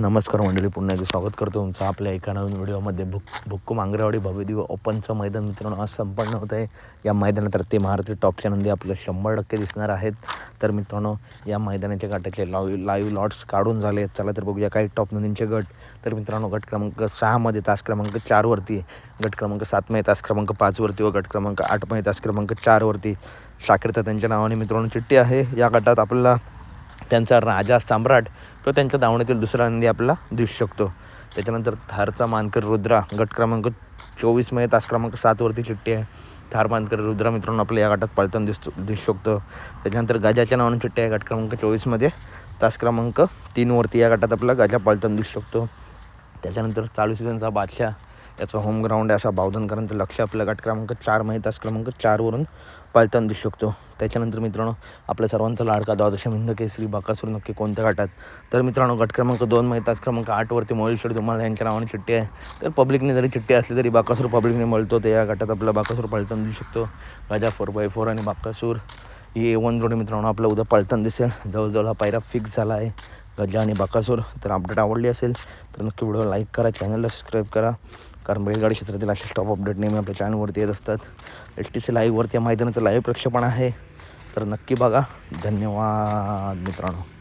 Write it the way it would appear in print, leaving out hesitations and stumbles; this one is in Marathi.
नमस्कार मंडळी, पुन्हा एकदा स्वागत करतो तुमचं आपल्या एका नवीन व्हिडिओमध्ये. भुक्कू मांगरेवाडी भव्यदिव्य ओपनचं मैदान मित्रांनो आज संपन्न होत आहे. या मैदानात ते महाराष्ट्र टॉपच्या नंदी आपलं 100% दिसणार आहेत. तर मित्रांनो या मैदानाच्या गटाचे लाईव्ह लॉट्स काढून झाले आहेत. चला तर बघूया काही टॉप नंदींचे गट. तर मित्रांनो गट क्रमांक 6मध्ये तास क्रमांक 4वरती, गट क्रमांक 7मध्ये तास क्रमांक 5वरती व गट क्रमांक 8मध्ये तास क्रमांक 4वरती शाकीर त्यांच्या नावाने मित्रांनो चिठ्ठी आहे. या गटात आपल्याला त्यांचा राजा सम्राट तो त्यांच्या दावणीतील दुसरा नंदी आपल्याला दिसू शकतो. त्याच्यानंतर थारचा मानकर रुद्रा गट क्रमांक 24मध्ये तास क्रमांक 7वरती चिठ्ठी आहे. थार मानकर रुद्रा मित्रांनो आपल्या या गटात पळताना दिसू शकतो. त्याच्यानंतर गजाच्या नावाने चिठ्ठी आहे. गट क्रमांक 24मध्ये तास क्रमांक 3वरती या गटात आपला गजा पळताना दिसू शकतो. त्याच्यानंतर चालू सीझनचा बादशाह याचा होम ग्राउंड आहे असा बावधनकरांचं लक्ष आपल्या गट क्रमांक 4मध्ये तास क्रमांक 4वरून पळताना दिसू शकतो. त्याच्यानंतर मित्रांनो आपल्या सर्वांचा लाडका द्वादश हिंद केसरी बकासूर नक्की कोणत्या गटात. तर मित्रांनो गट क्रमांक 2मध्ये तास क्रमांक 8वरती मोळीश्वर तुम्हाला यांच्या नावाने चिठ्ठी आहे. तर पब्लिकने जरी चिठ्ठी असली तरी बकासूर पब्लिकने मिळतो. तर या गटात आपला बकासूर पळताना दिसू शकतो. गजा 4x4 आणि बकासूर ही A1 जोडी मित्रांनो आपला उद्या पळताना दिसेल. जवळजवळ हा पायरा फिक्स झाला आहे, गजा आणि बकासूर. तर अपडेट आवडली असेल तर नक्की व्हिडिओ लाईक करा, चॅनलला सबस्क्राईब करा, कारण बैलगाडी क्षेत्रातील असे टॉप अपडेट नेहमी आपल्या चॅनलवरती येत असतात. LTC लाईव्हवरती या मैदानाचं लाईव्ह प्रक्षेपण आहे, तर नक्की बघा. धन्यवाद मित्रांनो.